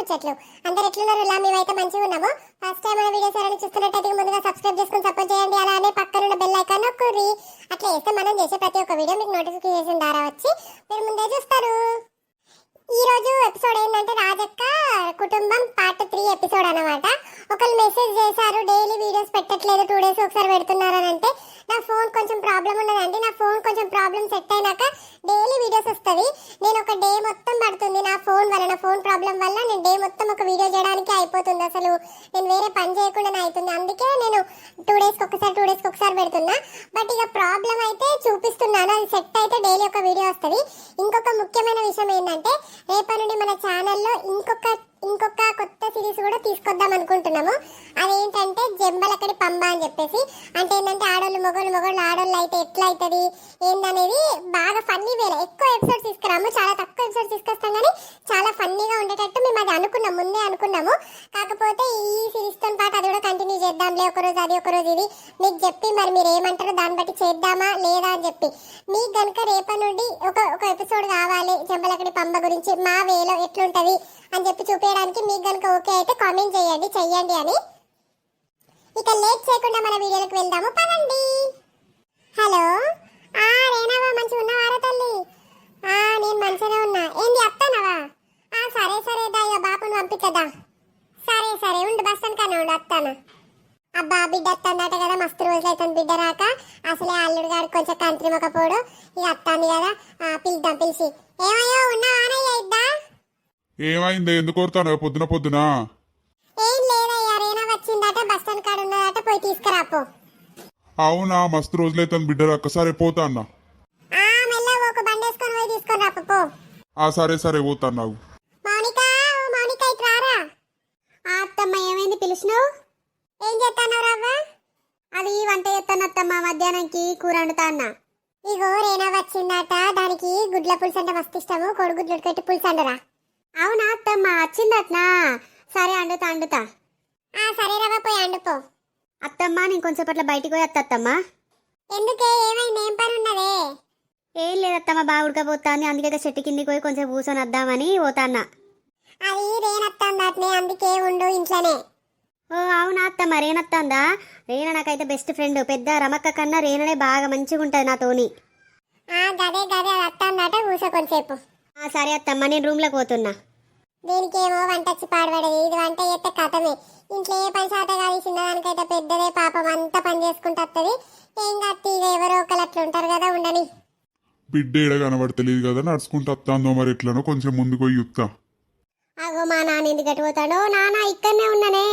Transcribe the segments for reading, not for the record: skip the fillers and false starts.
ముచ్చట్లు. అందరు ఎట్లున్నారు? ఇలా మేమైతే మంచిగా ఉన్నాము. ఫస్ట్ టైం మన వీడియోస్ ఎవరైనా చూస్తున్నట్టయితే ముందుగా సబ్స్క్రైబ్ చేసుకుని సపోర్ట్ చేయండి. అలానే పక్కన ఉన్న బెల్ ఐకాన్ నొక్కుర్రి. అట్లా చేస్తే మనం చేసే ప్రతి ఒక్క వీడియో మీకు నోటిఫికేషన్ ద్వారా వచ్చి మీరు ముందే చూస్తారు. ఈ రోజు ఎపిసోడ్ ఏంటంటే రాజక్క కుటుంబం పార్ట్ 3 ఎపిసోడ్ అన్నమాట. ఒకళ్ళు మెసేజ్ చేశారు, డైలీ వీడియోస్ పెట్టట్లేదు, 2 డేస్ ఒకసారి పెడుతున్నారని. అంటే నా ఫోన్ కొంచెం ప్రాబ్లం ఉన్నదండి. నా ఫోన్ కొంచెం ప్రాబ్లం సెట్ అయినాక డైలీ వీడియోస్ వస్తుంది. నేను ఒక డే మొత్తం పడుతుంది నా ఫోన్ వల్ల, నా ఫోన్ ప్రాబ్లం వల్ల నేను డే మొత్తం ఒక వీడియో చేయడానికి అయిపోతుంది. అసలు నేను వేరే పని చేయకుండానే అవుతుంది. అందుకే నేను 2 డేస్కి ఒకసారి పెడుతున్నా. బట్ ఇక ప్రాబ్లం అయితే చూపిస్తున్నాను, అది సెట్ అయితే డైలీ ఒక వీడియో వస్తుంది. ఇంకొక ముఖ్యమైన విషయం ఏంటంటే రేపటి నుండి మన ఛానల్లో ఇంకొక కొత్త సిరీస్ కూడా తీసుకొద్దాం అనుకుంటున్నాము. అదేంటంటే జంబలకడి పంబ అని చెప్పేసి. అంటే ఏంటంటే ఆడోళ్ళు మొగోళ్ళు ఆడోళ్ళు అయితే ఎట్లా అవుతుంది ఏందనేది బాగా ఫన్నీ వేరే. ఎక్కువ ఎపిసోడ్స్ తీసుకురాము, చాలా తక్కువ ఎపిసోడ్స్ తీసుకొస్తాం, కానీ చాలా ఫన్నీగా ఉండేటట్టు మేము అది అనుకున్నాం, ముందే అనుకున్నాము. కాకపోతే ఈ సిరీస్తో పాటు అది కూడా కంటిన్యూ చేద్దాంలే, ఒకరోజు అది ఒకరోజు ఇది మీకు చెప్పి మరి మీరు ఏమంటారో దాన్ని బట్టి చేద్దామా లేదా అని చెప్పి. మీకు కనుక రేపటి నుండి ఒక ఎపిసోడ్ కావాలి జంబలకడి పంబ గురించి మా వేలో ఎట్లుంటుంది అని చెప్పి చూపించడానికి మీకు కనుక ఓకే అయితే కామెంట్ చెయ్యండి అని. ఇక లేట్ చేయకుండా మన వీడియోకి వెళ్దాము, పదండి. హలో రేనావా, మంచిగా ఉన్నావారా తల్లి? నేను మంచిగానే ఉన్నా. ఏంది అత్తానవా? సరే ఇక బాపుని పంపించదా? సరే ఉండు, బస్ కానీ ఉండు, అత్తాను. అబ్బా బిడ్డ అత్తందట కదా, మస్తు రోజులు అవుతుంది బిడ్డ రాక. అసలే అల్లుడు గారు కొంచెం కంత్రి మొక్కపోడు, ఇక అత్తాంది కదా పిలుద్దాం. పిలిచి ఏమయ్యో ఉన్నావానయ్యా? ఇద్దా ఏమైంది? ఎందుకు కొడతాను పొద్దున? ఏం లేదయ్యా, రేనా వచ్చిందట, బస్ స్టాండ్ కాడ ఉన్నదట, పోయి తీసుకురాపో. అవునా, మస్తు రోజులైతే బిడ్డ రాక. సరే పోతా అన్న. మెల్లగా ఒక బండి వేసుకొని పోయి తీసుకొని రాపో. సరే పోతాను. నాకు మౌనిక ఇటు రారా. అత్తమ్మ ఏమైంది పిలిచినావు? ఏం చేస్తాను రవ్వ? అది వంట చేస్తాను అత్తమ్మ, మధ్యాహ్నంకి కూర వండుతా అన్న. ఇగో రేనా వచ్చిందట, దానికి గుడ్ల పులుసు అంటే మస్తు ఇష్టము, కోడిగుడ్లు పెట్టి పులుసు అండరా. అవునా అత్తమ్మ, వచ్చిందట్నా? సరే అండుతా. సరే రవ్వ, పోయి అండుపో. అత్తమ్మ నేను కొంచెం పట్ల బయటికి పోయి అత్తమ్మ. ఎందుకే, ఏమైంది? ఏం పని ఉన్నదే? ఏం లేదత్తమ్మ, బాగా ఉడకపోతాను, అందుకే చెట్టు కిందికి పోయి కొంచెం కూర్చొని వద్దామని పోతాన్నా. అది రేనత్తందట్నే, అందుకే ఉండు ఇంట్లోనే. ఓ అవునా అత్తమ్మ, రేనత్తందా? రేన నాకైతే బెస్ట్ ఫ్రెండ్, పెద్ద రమక్క కన్నా రేననే బాగా మంచిగా ఉంటుంది నాతోని. గదే అది అత్తందట, కూర్చో కొంచెంసేపు. సరే అత్తమ్మ, నేను రూమ్లోకి పోతున్నా. దీనికేమో వంట వచ్చి పాడబడేది, ఇది వంట చేస్తే కథమే. ఇంట్లో ఏ పని శాత కాదు, చిన్నదానికైతే పెద్దదే పాపం, అంతా పని చేసుకుంటూ వస్తుంది. ఏం కత్తి, ఇక ఎవరో ఒకరు అట్లా ఉంటారు కదా, ఉండని. బిడ్డ ఏడ కనబడతలేదు కదా, నడుచుకుంటూ వస్తాందో మరి ఎట్లనో, కొంచెం ముందుకు పోయి యుక్తా. అగో మా నాన్న ఎందుకు గట్టిపోతాడో? నాన్న ఇక్కడనే ఉన్నానే.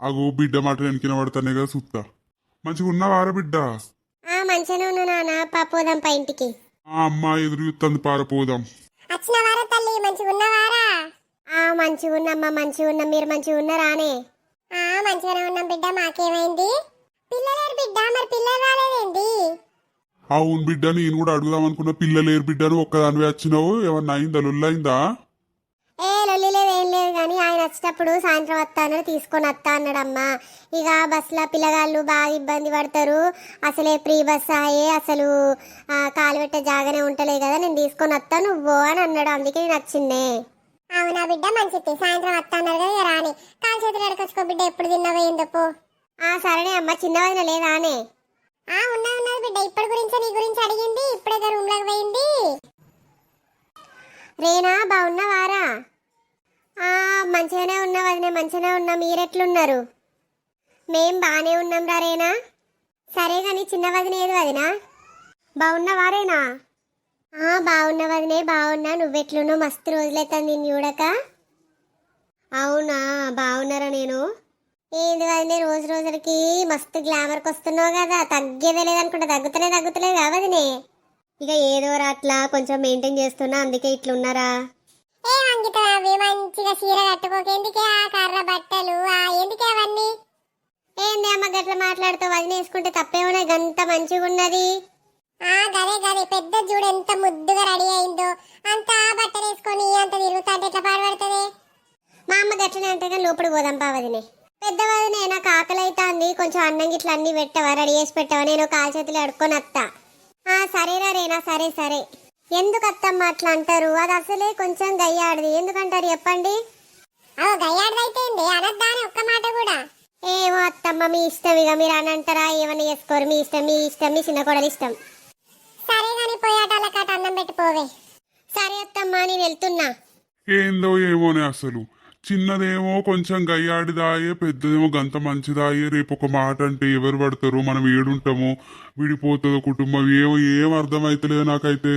అగో బిడ్డ మాట వెనకిన పడతానే కదా, సుత్తా. మంచిగా ఉన్నవారా బిడ్డ? మంచిగానే ఉన్నా నాన్న, పోదాం పై ఇంటికి. అమ్మ ఎదురు యుత్తంది, పారపోదాం. వచ్చినవారా తల్లి, మంచిగా ఉన్నవారా? మంచిగా ఉన్నమ్మా, మంచిగా ఉన్నాం. మీరు మంచిగా ఉన్నారానే? మంచిగానే ఉన్నాం బిడ్డ. మాకేమైంది? పిల్లలేరు బిడ్డ, మరి పిల్లలు రాలేదేంటి? అవును బిడ్డ, నేను కూడా అడుగుదాం అనుకున్న. పిల్లలేరు బిడ్డను ఒక్కదానివే వచ్చినావు, ఏమన్నా అయిందా? లొల్లైందా? లొల్లి లేదు, ఏం లేదు, కానీ ఆయన వచ్చేటప్పుడు సాయంత్రం వస్తాను తీసుకొని వస్తా అన్నాడమ్మా. ఇక బస్సులో పిల్లగాళ్ళు బాగా ఇబ్బంది పడతారు, అసలే ప్రీ బస్ అయ్యే, అసలు కాలు పెట్టే జాగానే ఉంటలే కదా, నేను తీసుకొని వస్తా నువ్వు అని అన్నాడు. అందుకే నేను వచ్చిందే. అవునా బిడ్డ, మంచిది. సాయంత్రం వస్తా అన్నారు కదా, రాని కాలు చేతులు ఎడకొచ్చుకో బిడ్డ. ఎప్పుడు తిన్నావేందప్పు? సరేనే అమ్మ. చిన్న వదిన లేదా అనే? ఉన్నది బిడ్డ. ఇప్పటి గురించి నీ గురించి అడిగింది, ఇప్పుడే రూమ్ లోకి పోయింది. రేనా బాగున్నావారా? మంచిగానే ఉన్నా వదినే, మంచిగానే ఉన్నా. మీరెట్లున్నారు? మేం బాగానే ఉన్నాం రా రేనా. సరే కానీ చిన్న వదిన ఏది వదినా? బాగున్నావారేనా? బాగున్నా వదినే, బాగున్నా. నువ్వెట్లున్నావు? మస్తు రోజులైతుంది నిన్ను చూడక. అవునా, బాగున్నారా? నేను ఏంది వదినే, రోజులకి మస్తు గ్లామర్కి వస్తున్నావు కదా, తగ్గేదే లేదనుకుంటా. తగ్గుతలేదు కదా వదినే? ఇక ఏదో అట్లా కొంచెం మెయింటైన్ చేస్తున్నా, అందుకే ఇట్లున్నారా. ఏమంగిత అవి మంచిగా చీర కట్టుకోక, ఎందుకే ఆ కర్ర బట్టలు, ఎందుకే అవన్నీ? ఏంది అమ్మ గట్ల మాట్లాడుతూ? వదిన వేసుకుంటే తప్పేమన్నా, గంత మంచిగా ఉన్నది. గదే పెద్ద చూడు ఎంత ముద్దుగా రెడీ అయిందో. అంత బట్టలు వేసుకొని అంత తిరుగుతా అంటే ఎట్లా పాడుపడుతుంది? మా అమ్మ గట్లనే అంటే కానీ లోపల పోదాం పా వదినే. పెద్ద వదినే, నాకు ఆకలి అవుతుంది, కొంచెం అన్నం గిట్ల అన్ని పెట్టవా, రెడీ చేసి పెట్టవా, నేను కాలు చేతులు అడుక్కొని వస్తా. సరేరా రేనా, సరే. ఎందుకు అత్తమ్మ అట్లా అంటారు? అది అసలే కొంచెం గయ్యాడిది. ఎందుకంటారు చెప్పండి? గయ్యాడదైతే అనద్దా అని ఒక్క మాట కూడా. ఏమో అత్తమ్మ, మీ ఇష్టం. ఇక మీరు అని అంటారా ఏమని చేసుకోరు. మీ ఇష్టం, మీ ఇష్టం, మీ చిన్న కోడలు ఇష్టం. సరే గాని పోయాటాల కాట అన్నం పెట్టిపోవే. సరే అత్తమ్మ, నేను వెళ్తున్నా. ఏందో ఏమోనే అసలు. చిన్నదేమో కొంచెం గయ్యాడిదాయే, పెద్దదేమో గంత మంచిదాయే. రేపు ఒక మాట అంటే ఎవరు పడతారు, మనం ఏడుంటామో, విడిపోతుందో కుటుంబం, ఏం అర్థమైతలేదు నాకైతే.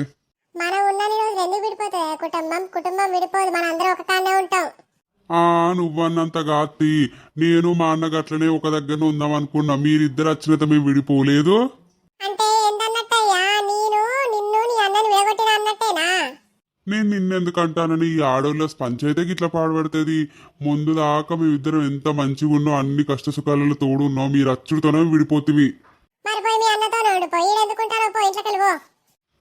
మనం ఉన్నన్ని రోజులు ఎందుకు విడిపోతుంది కుటుంబం? కుటుంబం విడిపోదు, మన అందరం ఒక కానే ఉంటాం. నువ్వన్నంత గాతి. నేను మా అన్న గట్లనే ఒక దగ్గర ఉందాం అనుకున్నా. మీరిద్దరు వచ్చినంత మేము విడిపోలేదు. అంటే ఏంటన్నట్టయ్యా? నేను నిన్ను నీ అన్నని వేగొట్టిన అన్నట్టేనా? నేను నిన్నెందుకు అంటానని ఈ ఆడోళ్ళ పంచాయతీకి ఇట్లా పాడుపడుతుంది. ముందు దాకా మేమిద్దరం ఎంత మంచిగా ఉన్నో, అన్ని కష్ట సుఖాలలో తోడు ఉన్నాం. మీరు అచ్చుడితోనే విడిపోతుంది. మరి పోయి మీ అన్నతో ఉండిపోయి ఎందుకుంటారో పో, ఇంట్లోకి వెళ్ళిపో.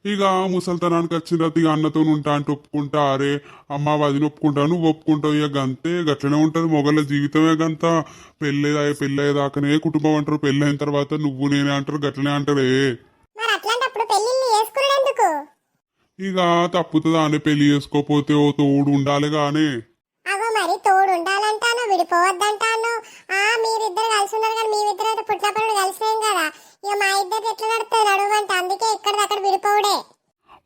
ఇక ముసల్తనానికి వచ్చిన తర్వాత ఇక అన్నతో ఉంటా అంటే ఒప్పుకుంటా. అరే అమ్మ వదిన ఒప్పుకుంటా, నువ్వు ఒప్పుకుంటావు. ఇక గంతే, గట్లనే ఉంటది మొగళ్ళ జీవితమే. గంత పెళ్ళయ్యేదాకానే కుటుంబం అంటారు. పెళ్ళైన తర్వాత నువ్వు నేనే అంటారు, గట్లనే అంటారే. మరి అట్లాంటప్పుడు పెళ్లిళ్ళు చేసుకున్నాడు ఎందుకు? ఇక తప్పుతుందా అని పెళ్లి చేసుకోపోతే ఓ తోడు ఉండాలి గానే. అగో మరి తోడు ఉండాలంటాను, విడిపోవద్దంటాను. మీరిద్దరు కలిసి ఉన్నారు కానీ మీరిద్దరు అయితే పుట్టినప్పుడు కలిసినాం కదా. ఇక మా ఇద్దరు ఎట్లా నడుస్తుంది నడువంట. అందుకే ఎక్కడిదక్కడ విడిపోవడే.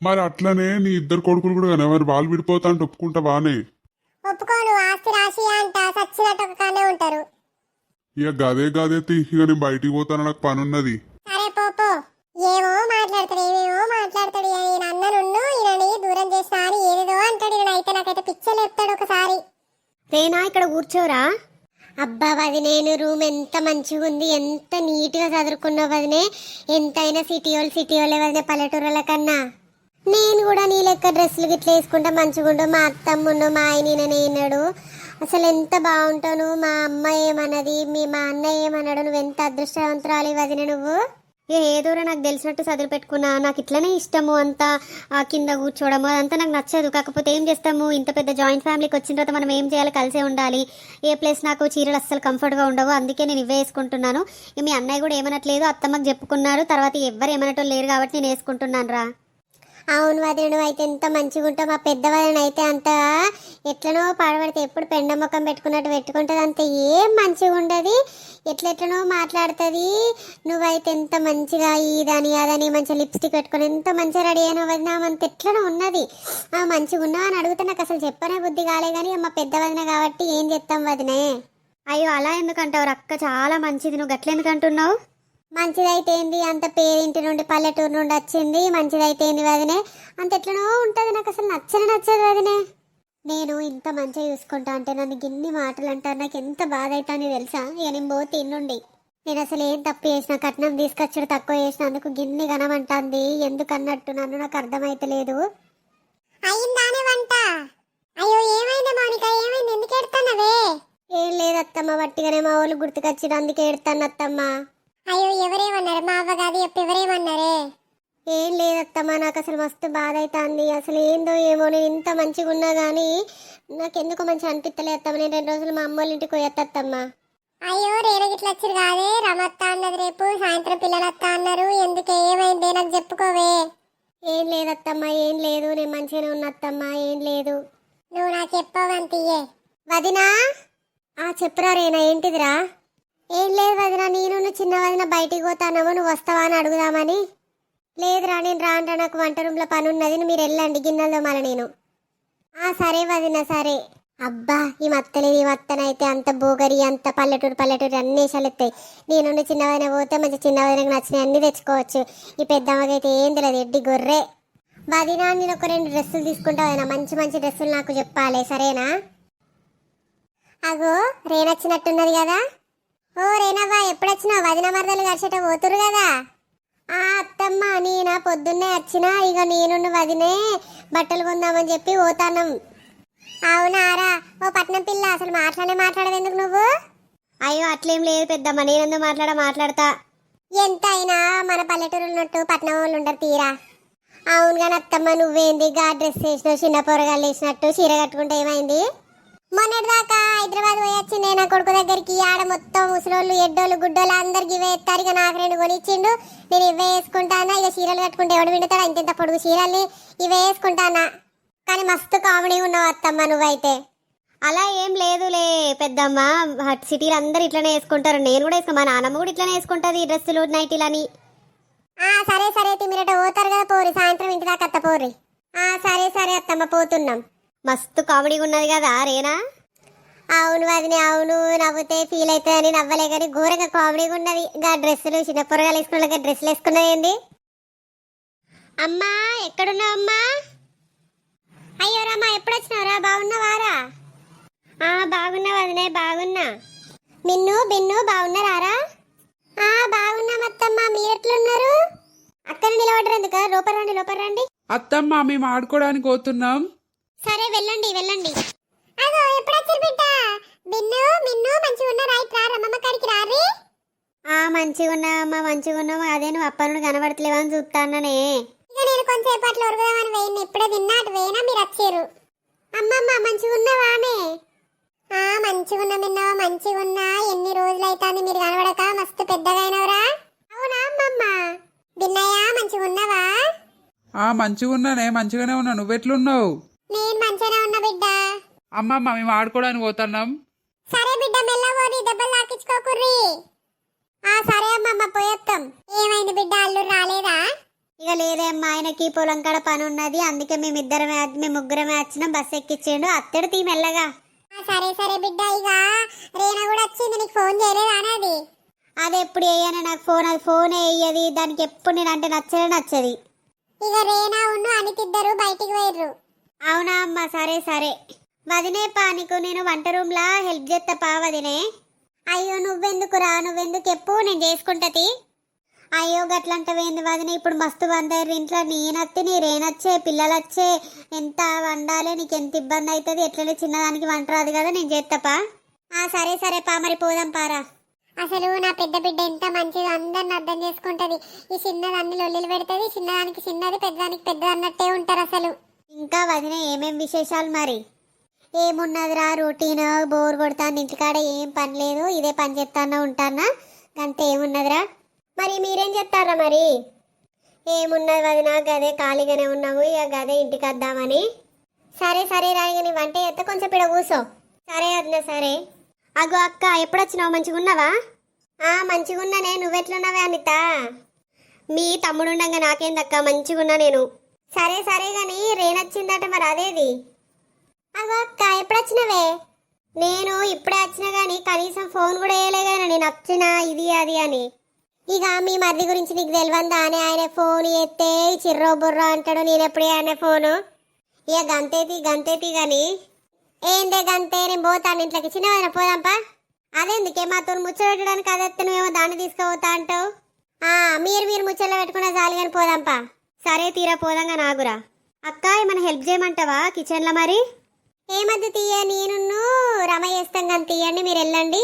మరి అట్లనే నీ ఇద్దరు కొడుకులు కూడా కానీ మరి వాళ్ళు విడిపోతా అంటే ఒప్పుకుంటా బానే. ఒప్పుకోను, ఆస్తి రాసి అంట సచ్చినట్టు ఒక కానే ఉంటారు. ఇక గదే ఇక నేను బయటికి పోతాను, నాకు పని ఉన్నది. సరే పో. ఏమేమో మాట్లాడతాడు. ఈయన అన్ననున్ను ఈయనని దూరం చేసినా అని ఏదేదో అంటాడు. ఈయన అయితే నాకైతే పిచ్చలు చెప్తాడు ఒకసారి. రేనా, ఇక్కడ కూర్చోరా. అబ్బా వదినే, రూమ్ ఎంత మంచిగా ఉంది, ఎంత నీట్గా చదువుకున్నావు వదినే. ఎంతైనా సిటీ వాళ్ళే వదినే, పల్లెటూరుల కన్నా. నేను కూడా నీ లెక్క డ్రెస్సులు గిట్లా వేసుకుంటా మంచిగుండు. మా అత్తమ్ముండు, మా ఆయన నేనాడు. అసలు ఎంత బాగుంటావు నువ్వు. మా అమ్మ ఏమన్నది, మా అన్న ఏమన్నాడు. నువ్వు ఎంత అదృష్టవంతురాలి వదినే నువ్వు. ఏదోరా నాకు తెలిసినట్టు చదువు పెట్టుకున్నా. నాకు ఇట్లనే ఇష్టము, అంతా కింద కూర్చోవడము అదంతా నాకు నచ్చదు. కాకపోతే ఏం చేస్తాము, ఇంత పెద్ద జాయింట్ ఫ్యామిలీకి వచ్చిన తర్వాత మనం ఏం చేయాలి, కలిసే ఉండాలి. ఏ ప్లేస్ నాకు చీరలు అస్సలు కంఫర్ట్గా ఉండవు, అందుకే నేను ఇవే వేసుకుంటున్నాను. మీ అన్నయ్య కూడా ఏమనట్లేదు, అత్తమ్మకి చెప్పుకున్నారు. తర్వాత ఎవ్వరు ఏమనటం లేరు కాబట్టి నేను వేసుకుంటున్నాను రా. అవును వదిన, అయితే ఎంత మంచిగా ఉంటావు. మా పెద్దవాళ్ళని అయితే అంత ఎట్లనో పాడబడితే ఎప్పుడు పెండ ముఖం పెట్టుకున్నట్టు పెట్టుకుంటుంది. అంత ఏం మంచిగా ఉండదు, ఎట్లెట్లనో మాట్లాడుతుంది. నువ్వైతే ఎంత మంచిగా ఇదని అదని మంచిగా లిప్స్టిక్ పెట్టుకుని ఎంత మంచిగా రెడీ అయినా వదిన. అంత ఎట్లనో ఉన్నది. మంచిగా ఉన్నావు అని అడిగితే నాకు అసలు చెప్పనే బుద్ధి కాలే. కానీ మా పెద్ద వదిన కాబట్టి ఏం చెప్తాం వదినే. అయ్యో అలా ఎందుకంటావు అక్క, చాలా మంచిది. నువ్వు గట్ల ఎందుకు అంటున్నావు? మంచిదైతే ఏంది, అంత పేరింటి నుండి పల్లెటూరు నుండి వచ్చింది. మంచిదైతే ఏంది వదినే, అంత ఎట్లనో ఉంటుంది. నాకు అసలు నచ్చదు వదినే. నేను ఇంత మంచిగా చూసుకుంటా అంటే నన్ను గిన్ని మాటలు అంటారు. నాకు ఎంత బాధ అవుతానో తెలుసా. ఇక నేను పోతే ఇన్నుండి నేను అసలు ఏం తప్పు చేసిన, కట్నం తీసుకొచ్చాడు తక్కువ చేసినందుకు గిన్ని గనమంటుంది. ఎందుకు అన్నట్టు నన్ను నాకు అర్థమైతలేదు. అయిందానే వంట? అయ్యో ఏమైంది మౌనిక, ఏమైంది? ఎందుకు ఎడతానవే? ఏం లేదత్తమ్మ, వట్టిగానే మా వాళ్ళు గుర్తుకొచ్చారు, అందుకే ఎడతాను అత్తమ్మ. అయ్యో ఎవరేమన్నారు? మా అవ్వ కాదు చెప్పి ఎవరేమన్నారే? ఏం లేదత్తమ్మా, నాకు అసలు మస్తు బాధ అవుతుంది. అసలు ఏందో ఏమో, నేను ఇంత మంచిగా ఉన్నా కానీ నాకు ఎందుకు మంచిగా అనిపిస్తలే అత్తమ్మ. నేను 2 రోజులు మా అమ్మ వాళ్ళ ఇంటికి పోయేత్తమ్మా. అయ్యో రేణ గిట్ల వచ్చారు కాదే, రమత్త అన్నది రేపు సాయంత్రం పిల్లలు వస్తా అన్నారు. ఎందుకు ఏమైంది నాకు చెప్పుకోవే. ఏం లేదత్తమ్మా, ఏం లేదు, నేను మంచిగానే ఉన్నత్తమ్మా, ఏం లేదు. నువ్వు నాకు చెప్పవంతియే. వదినా, చెప్పురా రేనా, ఏంటిదిరా? ఏం లేదు వదినా, నేను చిన్న వదిన బయటికి పోతానము, నువ్వు వస్తావా అని అడుగుదామని. లేదురా నేను రాండ్రా, నాకు వంట రూమ్లో పని ఉన్నది, మీరు వెళ్ళండి గిన్నెలతో మళ్ళీ నేను. సరే వదిన సరే. అబ్బా ఈ మత్తలేదు, ఈ మత్తనైతే అంత బోగరి, అంత పల్లెటూరు అన్ని వేషాలు ఎత్తాయి. నేను చిన్న వదిన పోతే మంచి చిన్న వదినకు నచ్చినవి అన్నీ తెచ్చుకోవచ్చు. ఈ పెద్దమ్మకైతే ఏం తెలియదు, ఎడ్డి గొర్రె. వదినా నేను ఒక 2 డ్రెస్సులు తీసుకుంటా వదినా, మంచి మంచి డ్రెస్సులు నాకు చెప్పాలి సరేనా? అగో రేనొచ్చినట్టున్నది కదా. ఓ రేనవ్వ, ఎప్పుడొచ్చినావు? వదిన మరదలు కలిసేట పోతురు కదా. అత్తమ్మ నేనా పొద్దున్నే వచ్చినా. ఇక నేను వదినే బట్టలు కొందామని చెప్పి పోతాను. అవునారా? ఓ పట్నం పిల్ల, అసలు మాట్లాడవేందుకు నువ్వు? అయ్యో అట్లేం లేదు పెద్దమ్మ, నేనెందుకు మాట్లాడతా. ఎంత అయినా మన పల్లెటూరు ఉన్నట్టు పట్నం వాళ్ళు ఉండరు తీరా. అవును కానీ అత్తమ్మ, నువ్వేంది గా డ్రెస్ వేసినావు, చిన్న పొరగాళ్ళు వేసినట్టు చీర కట్టుకుంటే ఏమైంది? మొన్నటిదాకా హైదరాబాద్ పోయి వచ్చిండే నా కొడుకు దగ్గరికి. ఆడ మొత్తం ముసలోళ్ళు ఎడ్డోళ్ళు గుడ్డోళ్ళు అందరికి ఇవే ఎత్తారు. ఇక నాకు 2 కొనిచ్చిండు. నేను ఇవే వేసుకుంటానా. ఇక చీరలు కట్టుకుంటే ఎవడు వింటాడా ఇంత పొడుగు చీరల్ని ఇవే వేసుకుంటానా. కానీ మస్తు కామెడీ ఉన్నావు అత్తమ్మ నువ్వైతే. అలా ఏం లేదులే పెద్దమ్మ, సిటీలు అందరు ఇట్లనే వేసుకుంటారు. నేను కూడా వేసుకో, మా నాన్నమ్మ కూడా ఇట్లనే వేసుకుంటుంది డ్రెస్సులు నైటీలని. సరే సరే తిమ్మిరట పోతారు కదా పోరి, సాయంత్రం ఇంటి దాకా అత్త పోరి. సరే సరే అత్తమ్మ పోతున్నాం. మస్తు కామెడీగా ఉన్నది కదా రేనా. అవును వదినే అవును, నవ్వుతే ఫీల్ అవుతుందని నవ్వలే కానీ ఘోరంగా కామెడీగా ఉన్నది. ఇంకా డ్రెస్సులు చిన్న పొరగాలు వేసుకున్న డ్రెస్సులు వేసుకున్నది ఏంది. అమ్మా ఎక్కడున్నావు అమ్మా? అయ్యో రామ్మా ఎప్పుడు వచ్చినావురా? బాగున్నావారా? బాగున్నా వదినే బాగున్నా. మిన్ను బిన్ను బాగున్నారా? బాగున్నాం అత్తమ్మ, మీరెట్లున్నారు? అక్కడ నిలబడరు ఎందుకు? లోపల రండి లోపల రండి. అత్తమ్మ మేము ఆడుకోవడానికి పోతున్నాం. సరే వెళ్ళండి వెళ్ళండి. అగో ఎప్పుడు వచ్చారు బిడ్డ? బిన్ను మిన్ను మంచిగా ఉన్నారా? ఇట్లా రమ్మమ్మ కాడికి రారి. మంచిగా ఉన్నావమ్మా మంచిగా ఉన్నావు. అదే నువ్వు అప్ప నుండి కనబడతలేవని చూస్తాననే. ఇక నేను కొంచెంసేపు అట్లా ఉరుకుదామని వేయండి. ఇప్పుడే తిన్నా అటు వేయినా మీరు వచ్చారు. అమ్మమ్మ మంచిగా ఉన్నావానే? మంచిగా ఉన్నా మిన్నో మంచిగా ఉన్నా. ఎన్ని రోజులు అవుతుంది మీరు కనబడక, మస్తు పెద్దగా అయినవరా. అవునా అమ్మమ్మ? బిన్నయ్య మంచిగా ఉన్నావా? మంచిగా ఉన్నానే, మంచిగానే ఉన్నా. నువ్వెట్లున్నావు? నేను మంచిగానే ఉన్నా బిడ్డ. అమ్మమ్మ మేము ఆడుకోవడానికి పోతున్నాం. సరే బిడ్డ మెల్లబోది, దెబ్బలు తాకించుకోకుర్రి. సరే అమ్మమ్మ పోయేస్తాం. ఏమైంది బిడ్డ, అల్లుడు రాలేదా? ఇక లేదే అమ్మా, ఆయనకి పొలం కాడ పని ఉన్నది. అందుకే మేము ముగ్గురమే వచ్చినాం. బస్సు ఎక్కిచ్చిండు అత్తడు తీ మెల్లగా. సరే సరే బిడ్డ. ఇక రేనా కూడా వచ్చింది, నీకు ఫోన్ చేయలేదా అనేది? అది ఎప్పుడు వేయనే నాకు ఫోన్, అది ఫోన్ వేయది దానికి. ఎప్పుడు నేను అంటే నచ్చది. ఇక రేనా ఉన్ను అనితిద్దరు బయటికి పోయిర్రు. అవునా అమ్మ? సరే సరే వదినే పా, నీకు నేను వంట రూమ్ లా హెల్ప్ చేస్తా పా వదినే. అయ్యో నువ్వెందుకురా, నువ్వెందుకు ఎప్పు, నేను చేసుకుంటది. అయ్యో గట్లంటవేంది వదినే, ఇప్పుడు మస్తు వండారు ఇంట్లో. నేనత్తి నీ రేనొచ్చే పిల్లలు వచ్చే ఎంత వండాలి, నీకు ఎంత ఇబ్బంది అవుతుంది. ఎట్లనే చిన్నదానికి వంట రాదు కదా, నేను చేస్తాపా. సరే సరే పా, మరి పోదాం పారా. అసలు నా పెద్ద బిడ్డ ఎంత మంచిది, అందరిని అర్థం చేసుకుంటది. ఈ చిన్నదాన్ని లొల్లిలు పెడుతుంది, చిన్నదానికి చిన్నది పెద్దదానికి పెద్దది అన్నట్టే ఉంటారు అసలు. ఇంకా వదిన ఏమేం విశేషాలు మరి? ఏమున్నదిరా రొటీన్, బోర్ కొడతాను ఇంటికాడ, ఏం పని లేదు, ఇదే పని చేస్తానా ఉంటానా అంతే. ఏమున్నదిరా మరి మీరేం చెప్తారా మరి? ఏమున్నది వదిన, గదే ఖాళీగానే ఉన్నాము, ఇక గదే ఇంటికి వద్దామని. సరే సరే రా, ఇక నీ వంట చేస్తే కొంచెం ఇక్కడ కూర్చో. సరే వదిన సరే. అగో అక్క ఎప్పుడు వచ్చినావు? మంచిగా ఉన్నావా? మంచిగా ఉన్నానే, నువ్వెట్లున్నావే అనిత? మీ తమ్ముడు ఉండగా నాకేందక్క, మంచిగా ఉన్నా నేను. సరే సరే గాని రేనొచ్చిందట, మరి అదేది? అగో అక్క ఎప్పుడు వచ్చినవే? నేను ఇప్పుడే వచ్చినా గాని కనీసం ఫోన్ కూడా వేయలే కానీ నేను వచ్చినా ఇది అది అని. ఇక మీ మరిది గురించి నీకు తెలియందా అని ఆయన ఫోన్ ఎత్తే చిర్రో బుర్రో అంటాడు. నేను ఎప్పుడు ఆయన ఫోను ఇక గంతేతి గాని ఏందే గంతే, నేను పోతాను ఇంట్లోకి. చిన్నవైనా పోదాంపా. అదేందుకే మాతో ముచ్చటడానికి అదెత్తే నువ్వేమో దాన్ని తీసుకుపోతా అంటావు. మీరు ముచ్చట్లో పెట్టుకున్న చాలు కానీ పోదాంపా. సరే తీరా పోదాంగా నాగురా. అక్క ఏమైనా హెల్ప్ చేయమంటావా కిచెన్లో మరి? ఏమద్దు తీయ, నేను రమ చేస్తాం కానీ తీయండి, మీరు వెళ్ళండి.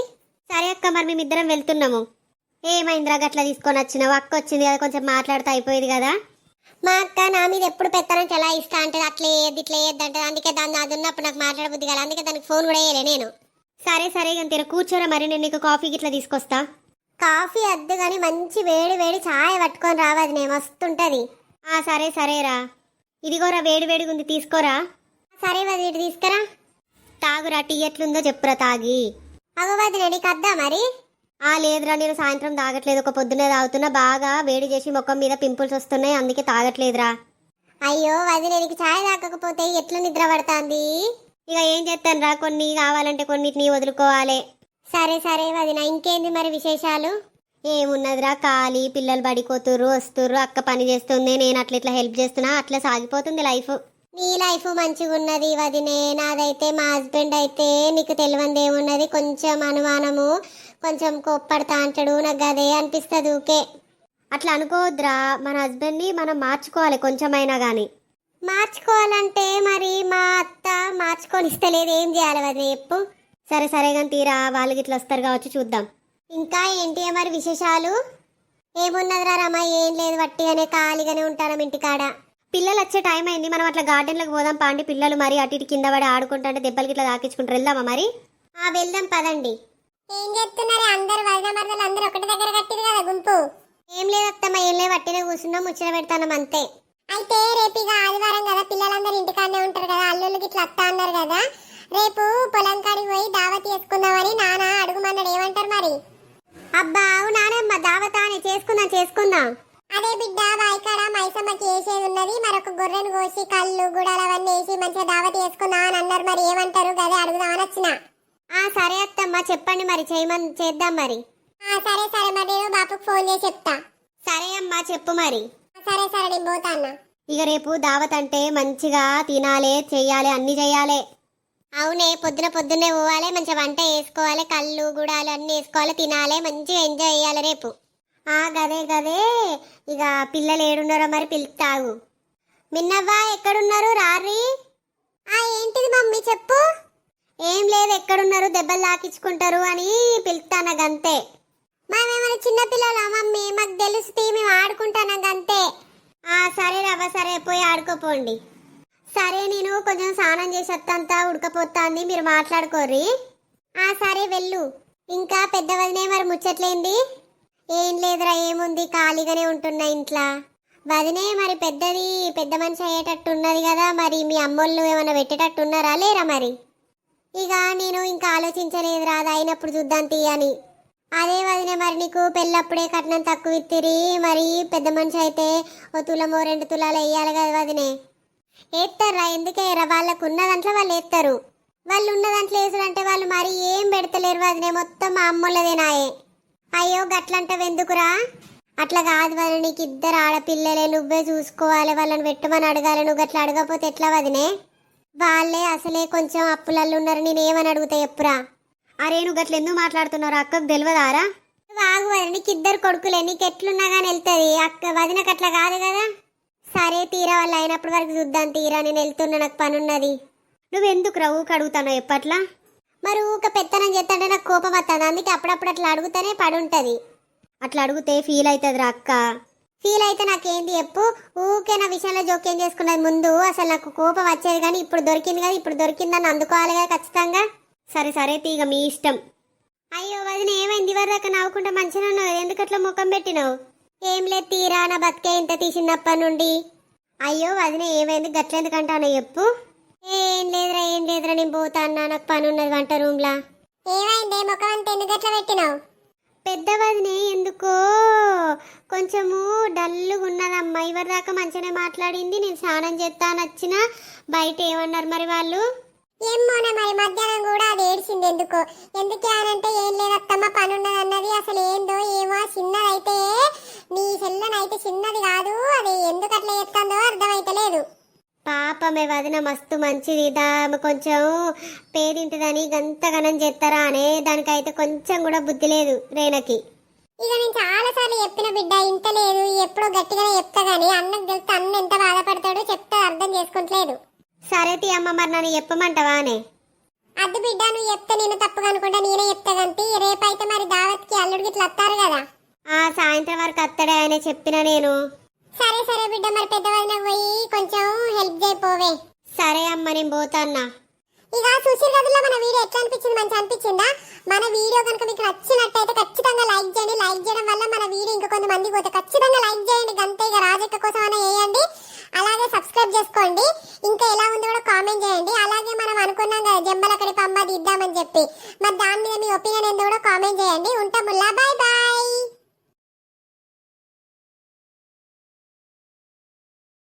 సరే అక్క, మరి మేమిద్దరం వెళ్తున్నాము. ఏమైందిరా గట్లా తీసుకొని వచ్చినావు? అక్క వచ్చింది కదా, కొంచెం మాట్లాడితే అయిపోయేది కదా. మా అక్క నా మీద ఎప్పుడు పెత్తడానికి ఎలా ఇస్తా అంటే అట్లా ఏది ఇట్లా ఏది అంటే, అందుకే దాన్ని అది ఉన్నప్పుడు నాకు మాట్లాడబుద్ది కదా, అందుకే దానికి ఫోన్ కూడా వేయలే నేను. సరే సరే కానీ తీరా కూర్చోరా, మరి నేను నీకు కాఫీ గిట్లా తీసుకొస్తా. కాఫీ వద్దు కానీ మంచి వేడి వేడి ఛాయ్ పట్టుకొని రావద్దు, నేను మస్తుంటది. సరే సరేరా, ఇదిగోరా వేడి వేడిగా ఉంది తీసుకోరా. సరే వదిలి ఇటు తీసుకురా. తాగురా, టీ ఎట్లుందో చెప్పురా తాగి. అవ్వదు నీకు వద్దా మరి? లేదురా, నేను సాయంత్రం తాగట్లేదు, ఒక పొద్దునే తాగుతున్నా. బాగా వేడి చేసి ముఖం మీద పింపుల్స్ వస్తున్నాయి, అందుకే తాగట్లేదురా. అయ్యో వదిలే, నీకు ఛాయ్ తాగకపోతే ఎట్లా నిద్ర పడుతుంది? ఇక ఏం చేస్తాను రా, కొన్ని కావాలంటే కొన్నిటిని వదులుకోవాలి. సరే సరే వదిన, ఇంకేంది మరి విశేషాలు? ఏమున్నదిరా, ఖాళీ, పిల్లలు బడిపోతుర్రు వస్తుర్రు, అక్క పని చేస్తుంది, నేను అట్లా ఇట్లా హెల్ప్ చేస్తున్నా, అట్లా సాగిపోతుంది లైఫ్. నీ లైఫ్ మంచిగా ఉన్నది వదినే, నాదైతే మా హస్బెండ్ అయితే నీకు తెలియంది ఏమున్నది, కొంచెం అనుమానము, కొంచెం కోప్పడతా అంటాడు, నాకు అదే అనిపిస్తుంది ఊకే. అట్లా అనుకోవద్దురా, మన హస్బెండ్ని మనం మార్చుకోవాలి కొంచెమైనా కానీ. మార్చుకోవాలంటే మరి మా అత్త మార్చుకొని ఇస్తలేదు, ఏం చేయాలి వదిన చెప్పు. సరే సరే కానీ తీరా, వాళ్ళకి ఇట్లా వస్తారు కావచ్చు, చూద్దాం. ఇంకా ఏంటి మరి విశేషాలు? ఏమున్నదిరా రమ, ఏం లేదు, వట్టిగానే ఖాళీగానే ఉంటాను ఇంటికాడ. పిల్లలు వచ్చే టైం అయింది, మనం అట్లా గార్డెన్లోకి పోదాం పాండి. పిల్లలు మరి అటు ఇటు కింద పడి ఆడుకుంటుంటే దెబ్బలకి ఇట్లా తాకించుకుంటారు. వెళ్దామా మరి? వెళ్దాం పదండి. ఏం చెప్తున్నారు అందరు వదిన మరదలు అందరూ ఒకటి దగ్గర కట్టిరు కదా గుంపు? ఏం లేదత్తమ్మ, ఏం లేదు, వట్టినే కూర్చున్నాం, ముచ్చట పెడతాం అంతే. అయితే రేపు ఇక ఆదివారం కదా, పిల్లలందరూ ఇంటికాడనే ఉంటారు కదా, అల్లుళ్ళకి ఇట్లా వస్తా అన్నారు కదా, రేపు పొలం కాడికి పోయి దావత్ చేసుకుందామని నాన్న అడుగుమన్నాడు. ఏమంటారు మరి? అబ్బా నానమ్మ, దావతానే చేసుకుందాం. అదే బిడ్డ, బాయికాడ మైసమ్మకి వేసేది ఉన్నది, మరొక గొర్రెను కోసి కళ్ళు గుడాలు అవన్నీ వేసి మంచిగా దావత్ చేసుకుందాం అని అన్నారు. మరి ఏమంటారు కదా, అడుగుదామని వచ్చిన. సరే అత్తమ్మ, చెప్పండి మరి, చేద్దాం మరి. సరే సరే, మరి నేను బాపుకు ఫోన్ చేసి చెప్తా. సరే అమ్మా, చెప్పు మరి. సరే సరే, నేను పోతా అన్న. ఇక రేపు దావత్ అంటే మంచిగా తినాలి, చెయ్యాలి, అన్ని చెయ్యాలి. అవునే, పొద్దున్నే పోవాలి, మంచిగా వంట వేసుకోవాలి, కళ్ళు గుడాలు అన్ని వేసుకోవాలి, తినాలి, మంచిగా ఎంజాయ్ చేయాలి రేపు. గదే ఇక పిల్లలు ఏడున్నారో మరి పిలుస్తాగు. మిన్నవ్వా ఎక్కడున్నారు? రారీ. ఏంటిది మమ్మీ చెప్పు. ఏం లేదు, ఎక్కడున్నారు, దెబ్బలు తాకించుకుంటారు అని పిలుస్తాను గంతే. మేమేమైనా చిన్న పిల్లలా మమ్మీ? మాకు తెలుస్తుంది, మేము ఆడుకుంటాను గంతే. సరే రవ్వ, సరే పోయి ఆడుకోపోండి. సరే, నేను కొంచెం స్నానం చేసి వస్తంతా, ఉడకపోతుంది, మీరు మాట్లాడుకోర్రి. సరే వెళ్ళు. ఇంకా పెద్ద వదినే మరి ముచ్చట్లేంది? ఏం లేదురా, ఏముంది, ఖాళీగానే ఉంటున్నా ఇంట్లో. వదినే మరి పెద్ద మనిషి అయ్యేటట్టు ఉన్నది కదా, మరి మీ అమ్మోళ్ళు ఏమైనా పెట్టేటట్టు ఉన్నారా లేరా మరి? ఇక నేను ఇంకా ఆలోచించలేదురా, అది అయినప్పుడు చూద్దాం తీయని. అదే వదినే, మరి నీకు పెళ్ళప్పుడే కట్నం తక్కువ ఇత్తిరి, మరి పెద్ద మనిషి అయితే 1 తులమో 2 తులాలు వేయాలి కదా వదినే. వేస్తారా, ఎందుకేరా, వాళ్ళకు ఉన్న దాంట్లో వాళ్ళు వేస్తారు. వాళ్ళు ఉన్న దాంట్లో వేసారంటే వాళ్ళు మరి ఏం పెడతలేరు వదినే, మొత్తం మా అమ్మోళ్ళదేనాయే. అయ్యో గట్లంటవెందుకురా? అట్లా కాదు వదినే, నీకు 2 ఆడపిల్లలే, నువ్వే చూసుకోవాలి, వాళ్ళని పెట్టమని అడగాలి. నువ్వు అట్లా అడగపోతే ఎట్లా వదినే? వాళ్ళే అసలే కొంచెం అప్పులల్లో ఉన్నారు, నేనేమని అడుగుతా ఎప్పురా? అరే నువ్వు గట్ల ఎందుకు మాట్లాడుతున్నావు? అక్కకు తెలియదారా? వాగు వదిన, నీకు 2 కొడుకులే, నీకు ఎట్లున్నా కానీ వెళ్తుంది. అక్క వదినకు అట్లా కాదు కదా. సరే తీరా, వాళ్ళు అయినప్పటి వరకు చూద్దాం తీరా, నేను వెళ్తున్నా, నాకు పని ఉన్నది. నువ్వెందుకు రా ఊక అడుగుతాను ఎప్పట్లా? మరి ఊక పెత్తనం చేస్తుంటే నాకు కోపం వస్తుంది, అందుకే అప్పుడప్పుడు అట్లా అడుగుతానే పడి ఉంటుంది. అట్లా అడిగితే ఫీల్ అవుతుంది రా అక్క. ఫీల్ అయితే నాకేంది చెప్పు, ఊకే నా విషయంలో జోక్యం చేసుకున్నది. ముందు అసలు నాకు కోపం వచ్చేది, కానీ ఇప్పుడు దొరికింది కదా, ఇప్పుడు దొరికిందని అందుకోవాలి కదా ఖచ్చితంగా. సరే తీగ మీ ఇష్టం. అయ్యో వదిన, ఏమైంది? ఇవరిదాకా నవ్వుకుంటా మంచిగా ఉన్నావు, ఎందుకు అట్లా ముఖం పెట్టినావు? ఏం లేదు తీరా, నా బతికే ఇంత తీసినప్పటి నుండి. అయ్యో వదిన, ఏమైంది గట్లెందుకంటానో చెప్పు. ఏం లేదురా, నేను పోతా అన్నా, నాకు పని ఉన్నది వంట రూమ్లా. ఏమైంది ముఖం అంతా ఎందుకు అట్లా పెట్టినావు? పెద్ద వదినే ఎందుకో కొంచెము డల్లుగా ఉన్నదమ్మా. ఇవరిదాకా మంచిగానే మాట్లాడింది, నేను స్నానం చేస్తాను వచ్చిన. బయట ఏమన్నారు మరి వాళ్ళు? ఏమోనే, మరి మధ్యాహ్నం కూడా అది ఏడ్చింది. ఎందుకు అనంటే ఏం లేదత్తమ్మ, పని ఉన్నది అన్నది. అసలు ఏందో ఏమో, చిన్నదైతే నీ చెల్లెనైతే చిన్నది కాదు, అది ఎందుకు అట్లా చేస్తుందో అర్థమైతలేదు. పాపమే వదిన, మస్తు మంచిది, కొంచెం పేదింటిదని గంతగనం చేస్తారా అనే, దానికైతే కొంచెం కూడా బుద్ధి లేదు రేణకి. ఇక నేను చాలా సార్లు చెప్పిన బిడ్డ, ఇంత లేదు, ఎప్పుడో గట్టిగానే చెప్తా గానీ అన్నకు తెలిస్తే అన్న ఎంత బాధపడతాడో చెప్తే అర్థం చేసుకుంటలేదు. సరే తీ అమ్మ, మరి నన్ను చెప్పమంటావానే? అద్దు బిడ్డ, నువ్వు చెప్తే నేను తప్పుగా అనుకుంటా, నేనే చెప్తా గంతి. రేపైతే మరి దావత్కి అల్లుడికి ఇట్లా వస్తారు కదా. సాయంత్రం వరకు అత్తడే ఆయన చెప్పిన నేను. సరే బిడ్డ, మరి పెద్ద వదినకు పోయి కొంచెం హెల్ప్ చేయపోవే. సరే అమ్మ, నేను పోతాన్నా. ఇక సుశీల్ గదిలో మన వీడియో ఎట్లా అనిపించింది? మంచి అనిపించిందా? మన వీడియో కనుక మీకు నచ్చినట్టయితే ఖచ్చితంగా లైక్ చేయండి. లైక్ చేయడం వల్ల మన వీడియో ఇంకా కొంతమందికి పోతే ఖచ్చితంగా లైక్ చేయండి. గంతే, ఇక రాజక్క కోసం అనే వేయండి. అలాగే